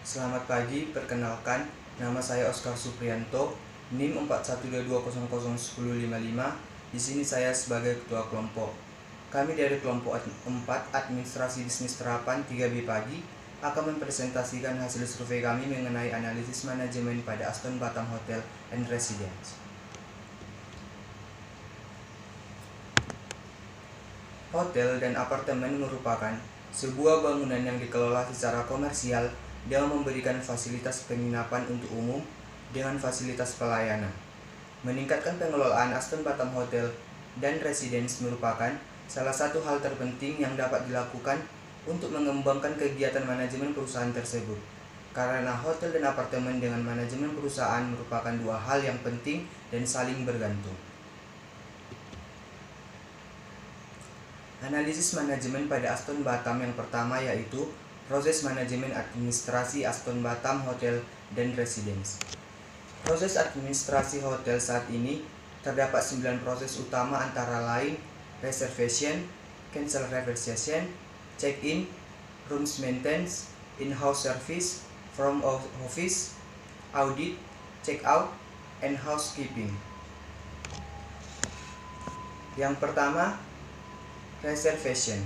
Selamat pagi, perkenalkan, nama saya Oskar Supriyanto, NIM 4122001055. Di sini saya sebagai ketua kelompok. Kami dari kelompok 4 Administrasi Bisnis Terapan 3B Pagi akan mempresentasikan hasil survei kami mengenai analisis manajemen pada Aston Batam Hotel and Residence. Hotel dan apartemen merupakan sebuah bangunan yang dikelola secara komersial dengan memberikan fasilitas penginapan untuk umum dengan fasilitas pelayanan. Meningkatkan pengelolaan Aston Batam Hotel dan Residence merupakan salah satu hal terpenting yang dapat dilakukan untuk mengembangkan kegiatan manajemen perusahaan tersebut. Karena hotel dan apartemen dengan manajemen perusahaan merupakan dua hal yang penting dan saling bergantung. Analisis manajemen pada Aston Batam yang pertama yaitu proses manajemen administrasi Aston Batam Hotel dan Residence. Proses administrasi hotel saat ini terdapat 9 proses utama antara lain reservation, cancel reservation, check-in, rooms maintenance, in-house service, front office, audit, check-out, and housekeeping. Yang pertama, reservation.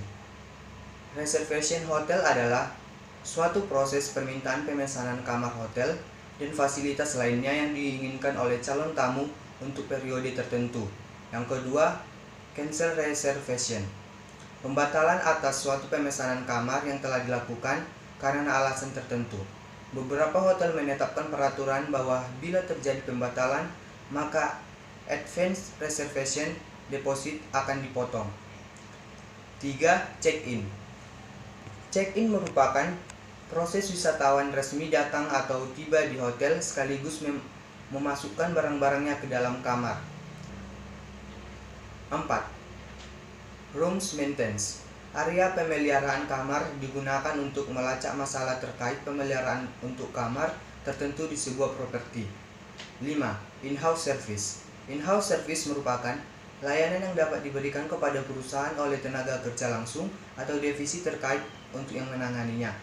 Reservation hotel adalah suatu proses permintaan pemesanan kamar hotel dan fasilitas lainnya yang diinginkan oleh calon tamu untuk periode tertentu. Yang kedua, cancel reservation. Pembatalan atas suatu pemesanan kamar yang telah dilakukan karena alasan tertentu. Beberapa hotel menetapkan peraturan bahwa bila terjadi pembatalan, maka advance reservation deposit akan dipotong. 3. Check-in. Check-in merupakan proses wisatawan resmi datang atau tiba di hotel sekaligus memasukkan barang-barangnya ke dalam kamar. 4. Rooms maintenance. Area pemeliharaan kamar digunakan untuk melacak masalah terkait pemeliharaan untuk kamar tertentu di sebuah properti. 5. In-house service. In-house service merupakan layanan yang dapat diberikan kepada perusahaan oleh tenaga kerja langsung atau divisi terkait untuk yang menanganinya.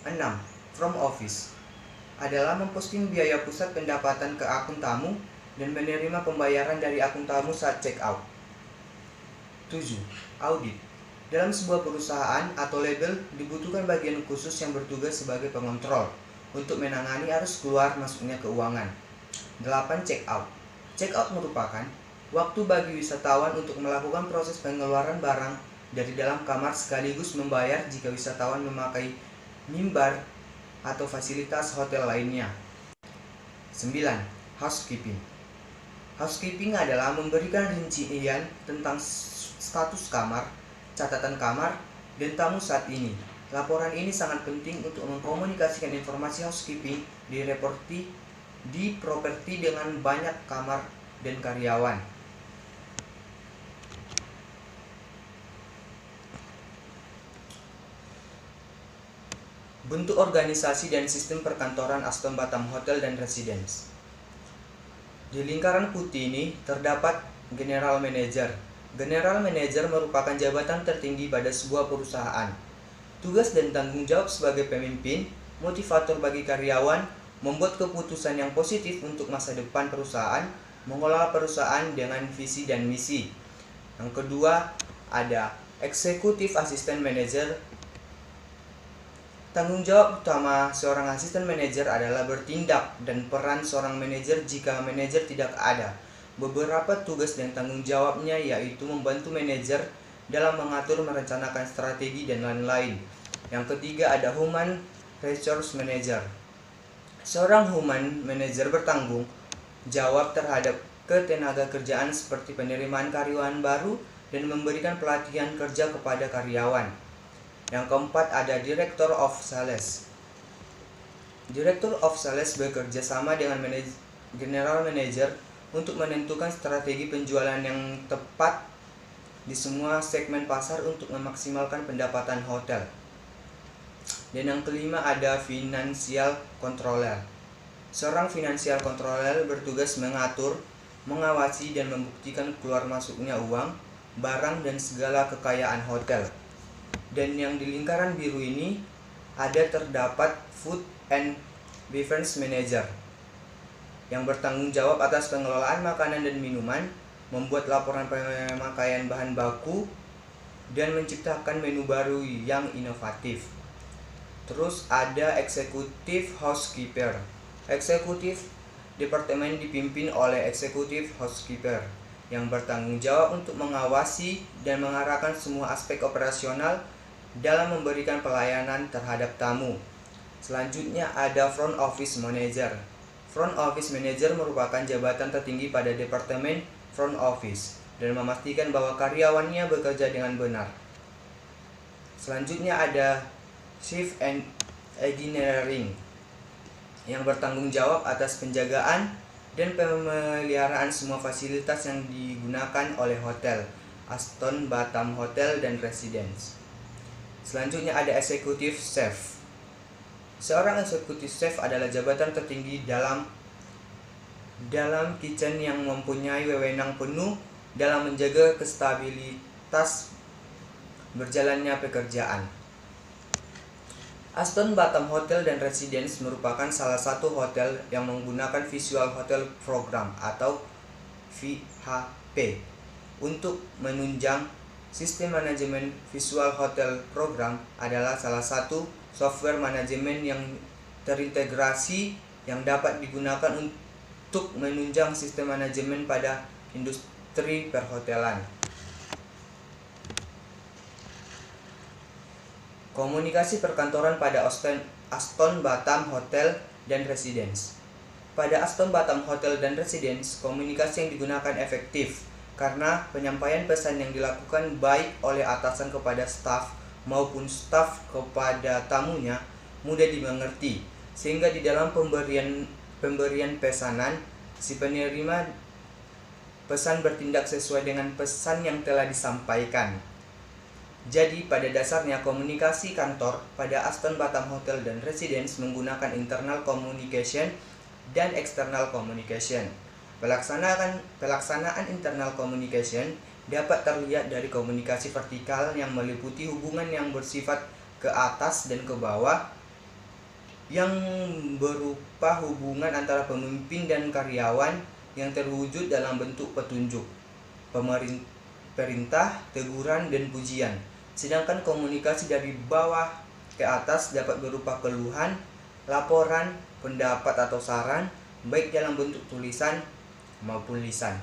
6. From office adalah memposting biaya pusat pendapatan ke akun tamu dan menerima pembayaran dari akun tamu saat check out. 7. Audit. Dalam sebuah perusahaan atau label dibutuhkan bagian khusus yang bertugas sebagai pengontrol untuk menangani arus keluar masuknya keuangan. 8. Check out. Check out merupakan waktu bagi wisatawan untuk melakukan proses pengeluaran barang dari dalam kamar sekaligus membayar jika wisatawan memakai mimbar atau fasilitas hotel lainnya. 9. Housekeeping. Housekeeping adalah memberikan rincian tentang status kamar, catatan kamar, dan tamu saat ini. Laporan ini sangat penting untuk mengkomunikasikan informasi housekeeping di properti dengan banyak kamar dan karyawan. Bentuk organisasi dan sistem perkantoran Aston Batam Hotel dan Residence. Di lingkaran putih ini terdapat General Manager. General Manager merupakan jabatan tertinggi pada sebuah perusahaan. Tugas dan tanggung jawab sebagai pemimpin, motivator bagi karyawan, membuat keputusan yang positif untuk masa depan perusahaan, mengelola perusahaan dengan visi dan misi. Yang kedua, ada Executive Assistant Manager. Tanggung jawab utama seorang asisten manajer adalah bertindak dan peran seorang manajer jika manajer tidak ada. Beberapa tugas dan tanggung jawabnya yaitu membantu manajer dalam mengatur, merencanakan strategi, dan lain-lain. Yang ketiga ada Human Resource Manager. Seorang Human Manager bertanggung jawab terhadap ketenaga kerjaan seperti penerimaan karyawan baru dan memberikan pelatihan kerja kepada karyawan. Yang keempat ada Director of Sales. Director of Sales bekerja sama dengan General Manager untuk menentukan strategi penjualan yang tepat di semua segmen pasar untuk memaksimalkan pendapatan hotel. Dan yang kelima ada Financial Controller. Seorang Financial Controller bertugas mengatur, mengawasi, dan membuktikan keluar masuknya uang, barang, dan segala kekayaan hotel. Dan yang di lingkaran biru ini terdapat Food and Beverage Manager yang bertanggung jawab atas pengelolaan makanan dan minuman, membuat laporan pemakaian bahan baku, dan menciptakan menu baru yang inovatif. Terus ada Executive Housekeeper. Eksekutif departemen dipimpin oleh Executive Housekeeper yang bertanggung jawab untuk mengawasi dan mengarahkan semua aspek operasional dalam memberikan pelayanan terhadap tamu. Selanjutnya ada Front Office Manager. Front Office Manager merupakan jabatan tertinggi pada departemen front office dan memastikan bahwa karyawannya bekerja dengan benar. Selanjutnya ada Chief Engineering yang bertanggung jawab atas penjagaan dan pemeliharaan semua fasilitas yang digunakan oleh hotel Aston Batam Hotel dan Residence. Selanjutnya ada Executive Chef. Seorang Executive Chef adalah jabatan tertinggi dalam kitchen yang mempunyai wewenang penuh dalam menjaga kestabilitas berjalannya pekerjaan. Aston Batam Hotel dan Residence merupakan salah satu hotel yang menggunakan Visual Hotel Program atau VHP untuk menunjang. Sistem manajemen Visual Hotel Program adalah salah satu software manajemen yang terintegrasi yang dapat digunakan untuk menunjang sistem manajemen pada industri perhotelan. Komunikasi perkantoran pada Aston Batam Hotel dan Residence. Pada Aston Batam Hotel dan Residence, komunikasi yang digunakan efektif karena penyampaian pesan yang dilakukan baik oleh atasan kepada staf maupun staf kepada tamunya mudah dimengerti, sehingga di dalam pemberian pesanan, si penerima pesan bertindak sesuai dengan pesan yang telah disampaikan. Jadi pada dasarnya komunikasi kantor pada Aston Batam Hotel dan Residence menggunakan internal communication dan external communication. Pelaksanaan internal communication dapat terlihat dari komunikasi vertikal yang meliputi hubungan yang bersifat ke atas dan ke bawah, yang berupa hubungan antara pemimpin dan karyawan yang terwujud dalam bentuk petunjuk, perintah, teguran, dan pujian. Sedangkan komunikasi dari bawah ke atas dapat berupa keluhan, laporan, pendapat atau saran, baik dalam bentuk tulisan maupun lisan.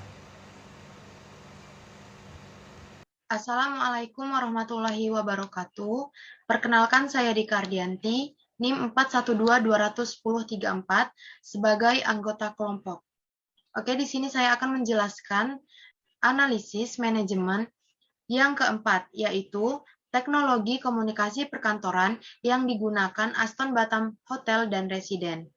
Assalamualaikum warahmatullahi wabarakatuh. Perkenalkan, saya Dika Ardianti, NIM 41221034 sebagai anggota kelompok. Oke, di sini saya akan menjelaskan analisis manajemen yang keempat, yaitu teknologi komunikasi perkantoran yang digunakan Aston Batam Hotel dan Residence.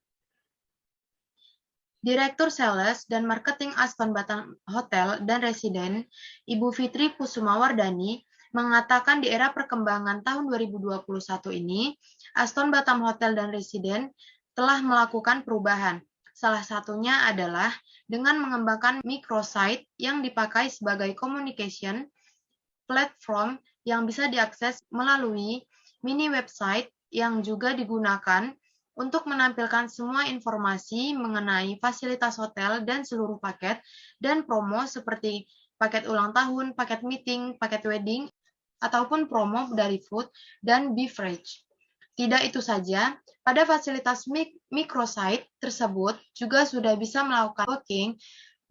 Direktur Sales dan Marketing Aston Batam Hotel dan Residence, Ibu Fitri Kusumawardani, mengatakan di era perkembangan tahun 2021 ini, Aston Batam Hotel dan Residence telah melakukan perubahan. Salah satunya adalah dengan mengembangkan microsite yang dipakai sebagai communication platform yang bisa diakses melalui mini website yang juga digunakan untuk menampilkan semua informasi mengenai fasilitas hotel dan seluruh paket dan promo seperti paket ulang tahun, paket meeting, paket wedding, ataupun promo dari food dan beverage. Tidak itu saja, pada fasilitas microsite tersebut juga sudah bisa melakukan booking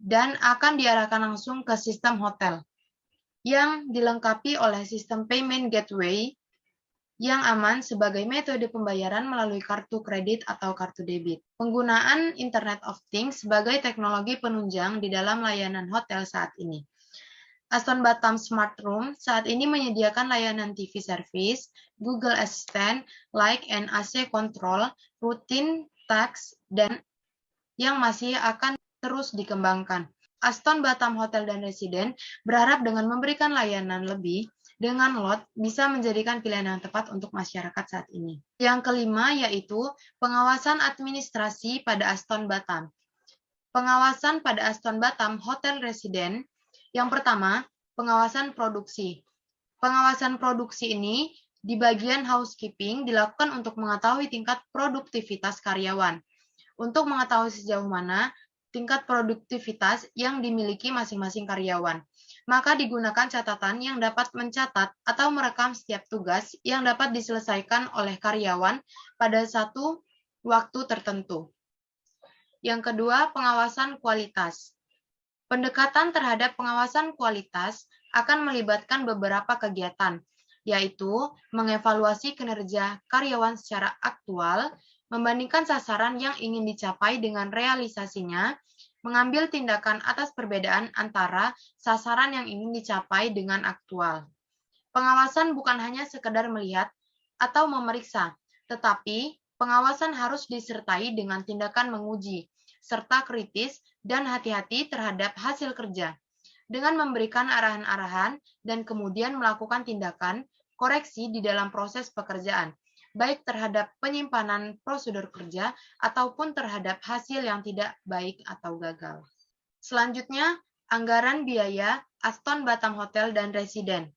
dan akan diarahkan langsung ke sistem hotel, yang dilengkapi oleh sistem payment gateway yang aman sebagai metode pembayaran melalui kartu kredit atau kartu debit. Penggunaan Internet of Things sebagai teknologi penunjang di dalam layanan hotel saat ini. Aston Batam Smart Room saat ini menyediakan layanan TV service, Google Assistant, Light and AC Control, Routine Tasks, dan yang masih akan terus dikembangkan. Aston Batam Hotel dan Residence berharap dengan memberikan layanan lebih dengan lot bisa menjadikan pilihan yang tepat untuk masyarakat saat ini. Yang kelima yaitu pengawasan administrasi pada Aston Batam. Pengawasan pada Aston Batam Hotel Residence. Yang pertama, pengawasan produksi. Pengawasan produksi ini di bagian housekeeping dilakukan untuk mengetahui tingkat produktivitas karyawan. Untuk mengetahui sejauh mana tingkat produktivitas yang dimiliki masing-masing karyawan, maka digunakan catatan yang dapat mencatat atau merekam setiap tugas yang dapat diselesaikan oleh karyawan pada satu waktu tertentu. Yang kedua, pengawasan kualitas. Pendekatan terhadap pengawasan kualitas akan melibatkan beberapa kegiatan, yaitu mengevaluasi kinerja karyawan secara aktual, membandingkan sasaran yang ingin dicapai dengan realisasinya, mengambil tindakan atas perbedaan antara sasaran yang ingin dicapai dengan aktual. Pengawasan bukan hanya sekedar melihat atau memeriksa, tetapi pengawasan harus disertai dengan tindakan menguji, serta kritis dan hati-hati terhadap hasil kerja, dengan memberikan arahan-arahan dan kemudian melakukan tindakan koreksi di dalam proses pekerjaan, baik terhadap penyimpanan prosedur kerja ataupun terhadap hasil yang tidak baik atau gagal. Selanjutnya, anggaran biaya Aston Batam Hotel dan Residen.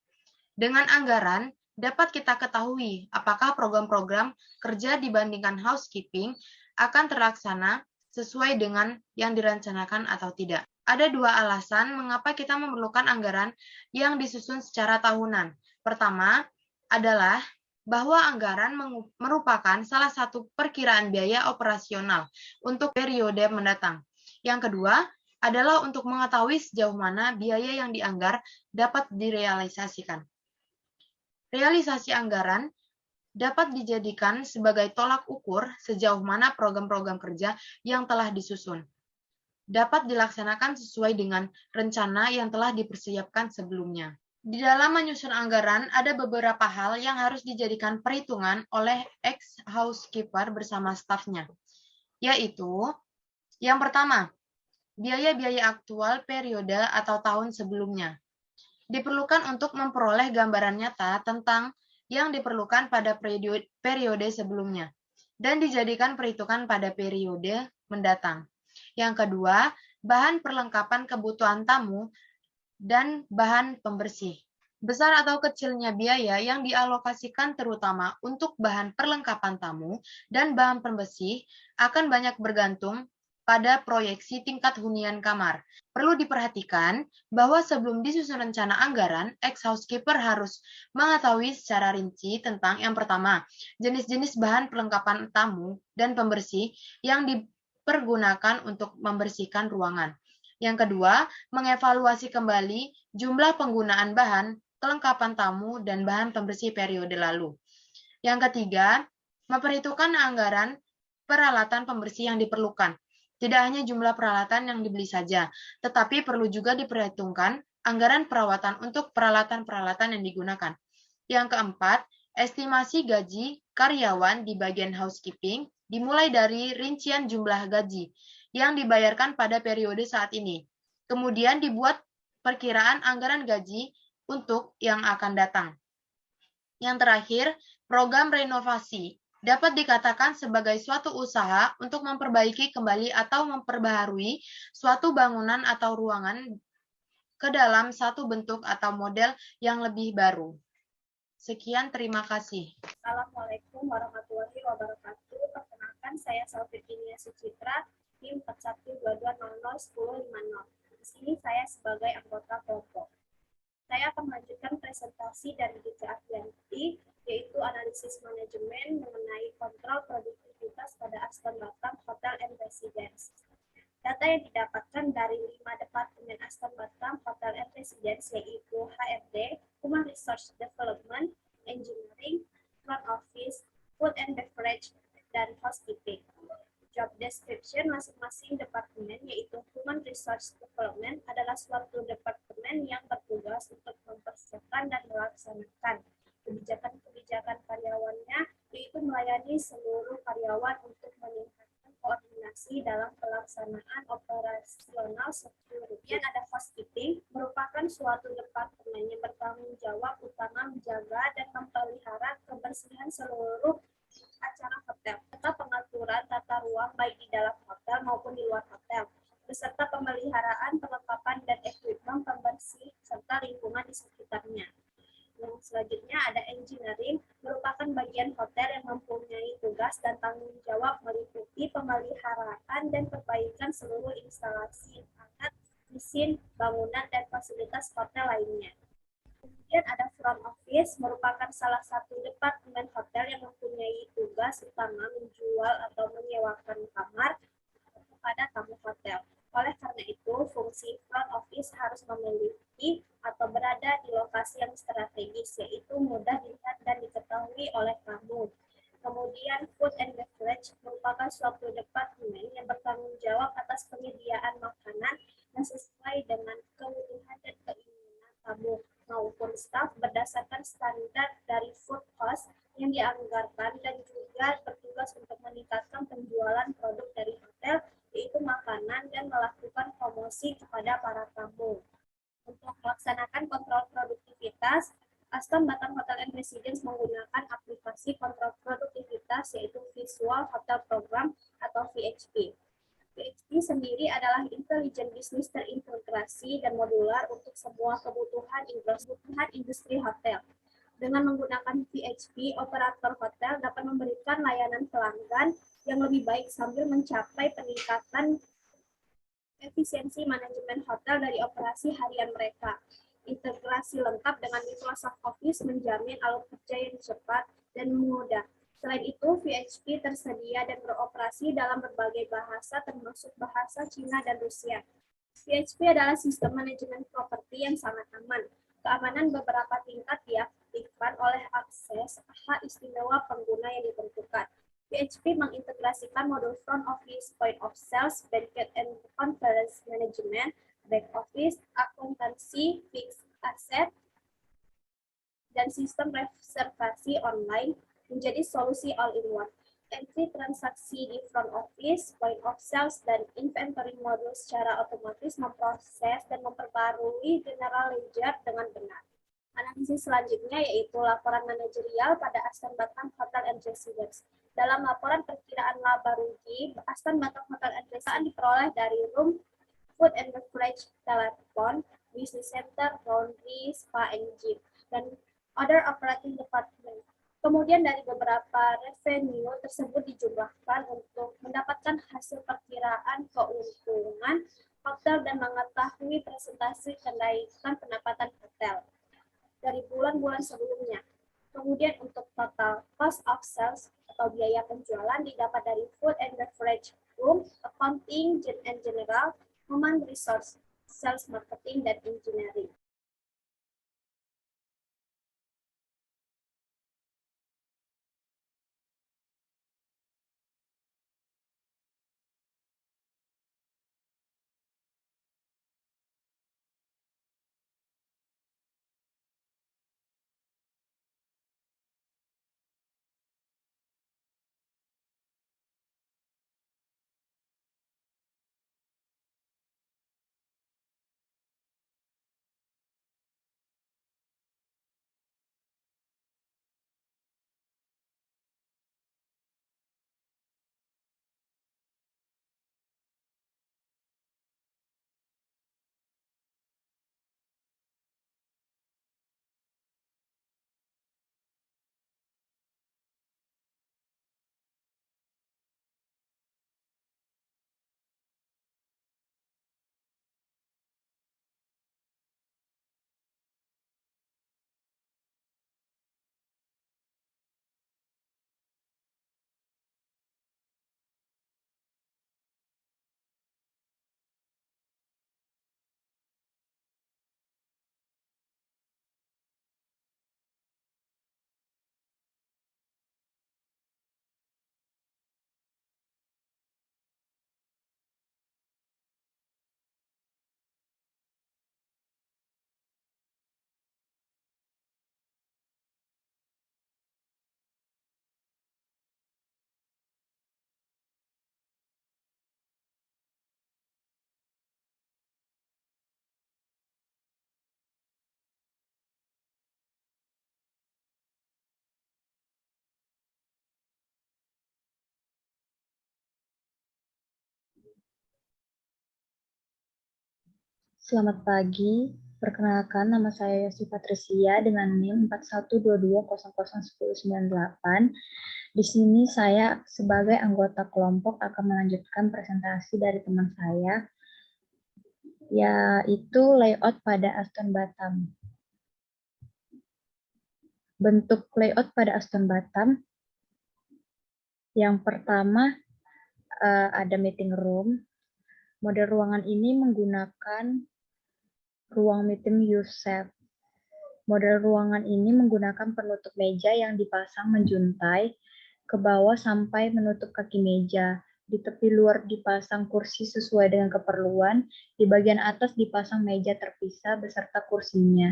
Dengan anggaran, dapat kita ketahui apakah program-program kerja dibandingkan housekeeping akan terlaksana sesuai dengan yang direncanakan atau tidak. Ada dua alasan mengapa kita memerlukan anggaran yang disusun secara tahunan. Pertama adalah bahwa anggaran merupakan salah satu perkiraan biaya operasional untuk periode mendatang. Yang kedua adalah untuk mengetahui sejauh mana biaya yang dianggar dapat direalisasikan. Realisasi anggaran dapat dijadikan sebagai tolak ukur sejauh mana program-program kerja yang telah disusun dapat dilaksanakan sesuai dengan rencana yang telah dipersiapkan sebelumnya. Di dalam menyusun anggaran, ada beberapa hal yang harus dijadikan perhitungan oleh ex-housekeeper bersama stafnya, yaitu yang pertama, biaya-biaya aktual periode atau tahun sebelumnya. Diperlukan untuk memperoleh gambaran nyata tentang yang diperlukan pada periode sebelumnya, dan dijadikan perhitungan pada periode mendatang. Yang kedua, bahan perlengkapan kebutuhan tamu dan bahan pembersih. Besar atau kecilnya biaya yang dialokasikan terutama untuk bahan perlengkapan tamu dan bahan pembersih akan banyak bergantung pada proyeksi tingkat hunian kamar. Perlu diperhatikan bahwa sebelum disusun rencana anggaran, ex-housekeeper harus mengetahui secara rinci tentang yang pertama, jenis-jenis bahan perlengkapan tamu dan pembersih yang dipergunakan untuk membersihkan ruangan. Yang kedua, mengevaluasi kembali jumlah penggunaan bahan, kelengkapan tamu, dan bahan pembersih periode lalu. Yang ketiga, memperhitungkan anggaran peralatan pembersih yang diperlukan. Tidak hanya jumlah peralatan yang dibeli saja, tetapi perlu juga diperhitungkan anggaran perawatan untuk peralatan-peralatan yang digunakan. Yang keempat, estimasi gaji karyawan di bagian housekeeping dimulai dari rincian jumlah gaji yang dibayarkan pada periode saat ini. Kemudian dibuat perkiraan anggaran gaji untuk yang akan datang. Yang terakhir, program renovasi dapat dikatakan sebagai suatu usaha untuk memperbaiki kembali atau memperbaharui suatu bangunan atau ruangan ke dalam satu bentuk atau model yang lebih baru. Sekian, terima kasih. Assalamualaikum warahmatullahi wabarakatuh. Perkenalkan, saya Salvinia Sucitra, tim 4122001050. Di sini saya sebagai anggota kelompok. Saya akan melanjutkan presentasi dari DJ Afianti, yaitu analisis manajemen mengenai kontrol produktivitas pada Aston Batam Hotel and Residence. Data yang didapatkan dari 5 departemen Aston Batam Hotel and Residence, yaitu HRD, Human Resource Development, Engineering, Front Office, Food and Beverage, dan Housekeeping. Job description masing-masing departemen, yaitu Human Resource Development, adalah suatu departemen yang bertugas untuk mempersiapkan dan melaksanakan kebijakan-kebijakan karyawannya, yaitu melayani seluruh karyawan untuk meningkatkan koordinasi dalam pelaksanaan operasional seluruh. Kemudian ada Housekeeping, merupakan suatu departemen yang bertanggung jawab utama menjaga dan memelihara kebersihan seluruh acara hotel, serta pengaturan tata ruang baik di dalam hotel maupun di luar hotel, beserta pemeliharaan, perlengkapan, dan equipment pembersih, serta lingkungan di sekitarnya. Yang selanjutnya ada Engineering, jawab meliputi pemeliharaan dan perbaikan seluruh instalasi alat, mesin, bangunan, dan fasilitas hotel lainnya. Kemudian ada front office, merupakan salah satu departemen hotel yang mempunyai tugas utama menjual atau menyewakan kamar kepada tamu hotel. Oleh karena itu, fungsi front office harus memiliki atau berada di lokasi yang strategis, yaitu mudah dilihat dan diketahui oleh tamu. Kemudian, food and beverage merupakan suatu departemen yang bertanggung jawab atas penyediaan makanan yang sesuai dengan kebutuhan dan keinginan tamu maupun staf berdasarkan standar dari food cost yang dianggarkan, dan juga bertugas untuk meningkatkan penjualan produk dari hotel, yaitu makanan, dan melakukan promosi kepada para tamu. Untuk melaksanakan kontrol produktivitas, Aston Batam Hotel and Residence menggunakan aplikasi kontrol produktivitas, yaitu Visual Hotel Program atau VHP. VHP sendiri adalah intelligent business terintegrasi dan modular untuk semua kebutuhan industri hotel. Dengan menggunakan VHP, operator hotel dapat memberikan layanan pelanggan yang lebih baik sambil mencapai peningkatan efisiensi manajemen hotel dari operasi harian mereka. Integrasi lengkap dengan Microsoft Office menjamin alur kerja yang cepat dan mudah. Selain itu, VHP tersedia dan beroperasi dalam berbagai bahasa, termasuk bahasa Cina dan Rusia. VHP adalah sistem manajemen properti yang sangat aman. Keamanan beberapa tingkat diaktifkan oleh akses hak istimewa pengguna yang ditentukan. PHP mengintegrasikan modul front office, point of sales, banquet and conference management, back office, akuntansi, fixed asset, dan sistem reservasi online menjadi solusi all-in-one. Entry transaksi di front office, point of sales, dan inventory modul secara otomatis memproses dan memperbarui general ledger dengan benar. Analisis selanjutnya yaitu laporan manajerial pada Aston Batam Hotel and Residence. Dalam laporan perkiraan laba rugi, Aston Batam Hotel and Residence diperoleh dari room, food and beverage, telepon, business center, laundry, spa, and gym, dan other operating department. Kemudian dari beberapa revenue tersebut dijumlahkan untuk mendapatkan hasil perkiraan keuntungan hotel dan mengetahui presentasi kenaikan pendapatan hotel dari bulan-bulan sebelumnya. Kemudian untuk total cost of sales atau biaya penjualan didapat dari food and beverage, room, accounting and general, human resource, sales, marketing, dan engineering. Selamat pagi, perkenalkan nama saya Yosi Patricia dengan NIM 4122001098 Di sini saya sebagai anggota kelompok akan melanjutkan presentasi dari teman saya, yaitu layout pada Aston Batam. Bentuk layout pada Aston Batam, yang pertama ada meeting room. Model ruangan ini menggunakan ruang meeting Yusef. Model ruangan ini menggunakan penutup meja yang dipasang menjuntai ke bawah sampai menutup kaki meja. Di tepi luar dipasang kursi sesuai dengan keperluan. Di bagian atas dipasang meja terpisah beserta kursinya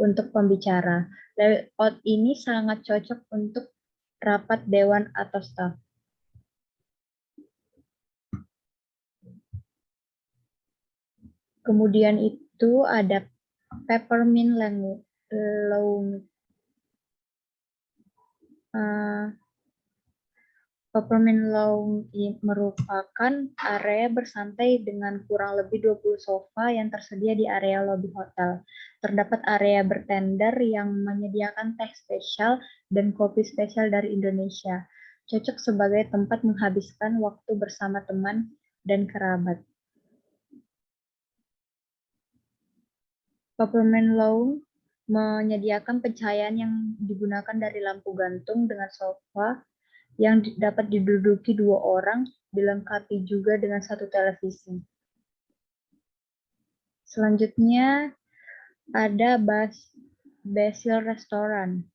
untuk pembicara. Layout ini sangat cocok untuk rapat dewan atau staf. Kemudian itu ada peppermint lounge. Peppermint lounge merupakan area bersantai dengan kurang lebih 20 sofa yang tersedia di area lobi hotel. Terdapat area bertender yang menyediakan teh spesial dan kopi spesial dari Indonesia. Cocok sebagai tempat menghabiskan waktu bersama teman dan kerabat. Peppermint Lounge menyediakan pencahayaan yang digunakan dari lampu gantung dengan sofa yang dapat diduduki 2 orang, dilengkapi juga dengan 1 televisi. Selanjutnya ada Basil Restaurant.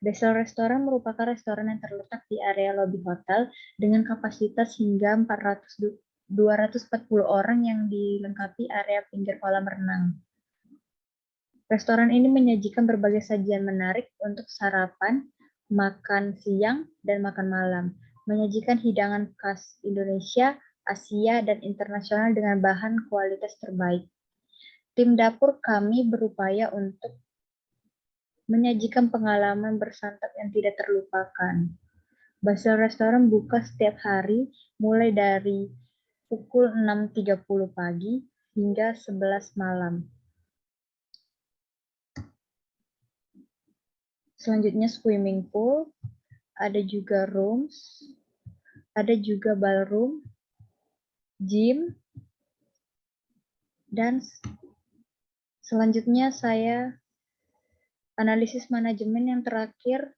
Basil Restaurant merupakan restoran yang terletak di area lobi hotel dengan kapasitas hingga 240 orang yang dilengkapi area pinggir kolam renang. Restoran ini menyajikan berbagai sajian menarik untuk sarapan, makan siang, dan makan malam. Menyajikan hidangan khas Indonesia, Asia, dan internasional dengan bahan kualitas terbaik. Tim dapur kami berupaya untuk menyajikan pengalaman bersantap yang tidak terlupakan. Basil Restaurant buka setiap hari, mulai dari pukul 6.30 pagi hingga 11 malam. Selanjutnya swimming pool, ada juga rooms, ada juga ballroom, gym, dan selanjutnya saya analisis manajemen yang terakhir,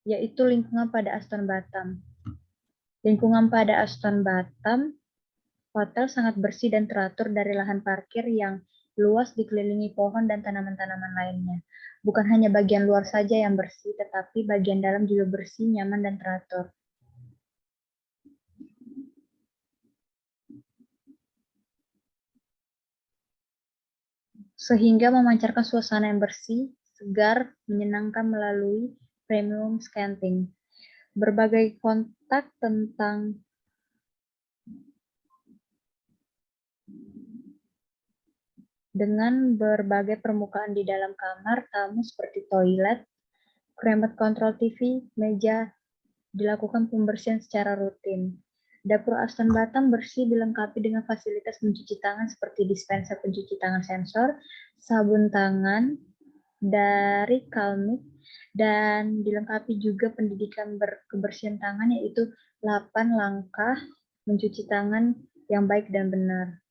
yaitu lingkungan pada Aston Batam. Lingkungan pada Aston Batam, hotel sangat bersih dan teratur dari lahan parkir yang luas dikelilingi pohon dan tanaman-tanaman lainnya. Bukan hanya bagian luar saja yang bersih, tetapi bagian dalam juga bersih, nyaman, dan teratur. Sehingga memancarkan suasana yang bersih, segar, menyenangkan melalui premium scanting. Berbagai kontak tentang dengan berbagai permukaan di dalam kamar tamu seperti toilet, remote control TV, meja, dilakukan pembersihan secara rutin. Dapur Aston Batam bersih dilengkapi dengan fasilitas mencuci tangan seperti dispenser pencuci tangan sensor, sabun tangan dari Calmit, dan dilengkapi juga pendidikan kebersihan tangan yaitu 8 langkah mencuci tangan yang baik dan benar.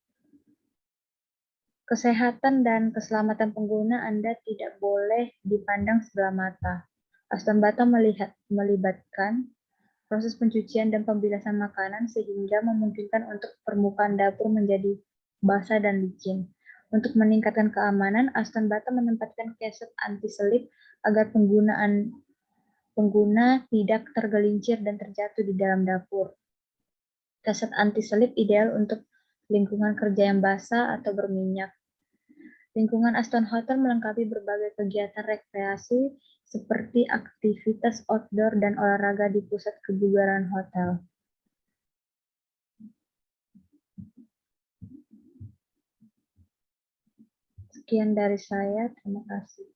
Kesehatan dan keselamatan pengguna Anda tidak boleh dipandang sebelah mata. Aston Batam melibatkan proses pencucian dan pembilasan makanan sehingga memungkinkan untuk permukaan dapur menjadi basah dan licin. Untuk meningkatkan keamanan, Aston Batam menempatkan keset anti-selip agar pengguna tidak tergelincir dan terjatuh di dalam dapur. Keset anti-selip ideal untuk lingkungan kerja yang basah atau berminyak. Lingkungan Aston Hotel melengkapi berbagai kegiatan rekreasi seperti aktivitas outdoor dan olahraga di pusat kebugaran hotel. Sekian dari saya, terima kasih.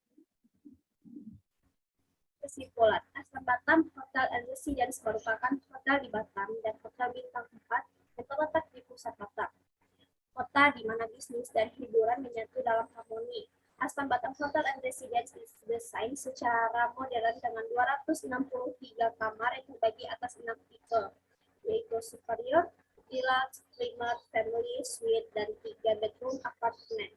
Kesimpulan, Aston Batam Hotel & Residence merupakan hotel di Batam dan hotel bintang 4 yang terletak di pusat Batam. Kota di mana bisnis dan hiburan menyatu dalam harmoni. Aston Aston Batam Hotel and Residence didesain secara modern dengan 263 kamar yang terbagi atas 6 tipe, yaitu superior, deluxe, premier, family, suite, dan 3 bedroom apartemen.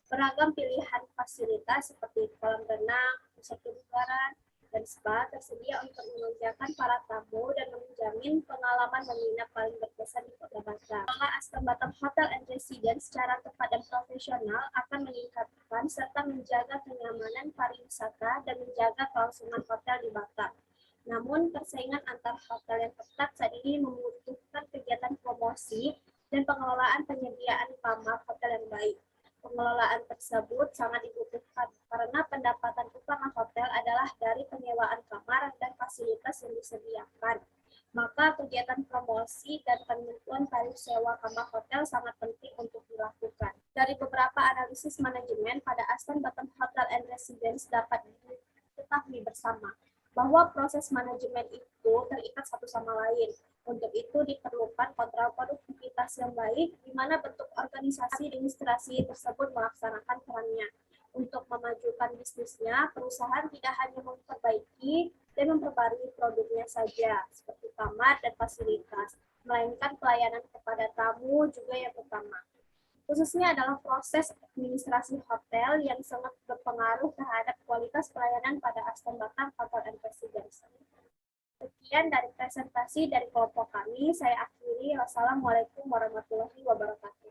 Beragam pilihan fasilitas seperti kolam renang, pusat kebugaran, dan spa tersedia untuk menunjukkan para tamu dan menjamin pengalaman menginap paling berkesan di Kota Batam. Pengelola Aston Batam Hotel and Residence secara tepat dan profesional akan meningkatkan serta menjaga kenyamanan pariwisata dan menjaga kelangsungan hotel di Batam. Namun, persaingan antar hotel yang ketat saat ini membutuhkan kegiatan promosi dan pengelolaan penyediaan kamar hotel yang baik. Pengelolaan tersebut sangat dibutuhkan karena pendapatan utama hotel adalah dari penyewaan kamar dan fasilitas yang disediakan. Maka kegiatan promosi dan penentuan tarif sewa kamar hotel sangat penting untuk dilakukan. Dari beberapa analisis manajemen pada Aston Batam Hotel and Residence dapat diketahui bersama bahwa proses manajemen itu terikat satu sama lain. Untuk itu diperlukan kontrol produktivitas yang baik, di mana bentuk organisasi administrasi tersebut melaksanakan perannya. Untuk memajukan bisnisnya, perusahaan tidak hanya memperbaiki dan memperbarui produknya saja, seperti kamar dan fasilitas, melainkan pelayanan kepada tamu juga yang utama. Khususnya adalah proses administrasi hotel yang sangat berpengaruh terhadap kualitas pelayanan pada Aston Batam Hotel and Residence. Sekian dari presentasi dari kelompok kami. Saya akhiri. Wassalamualaikum warahmatullahi wabarakatuh.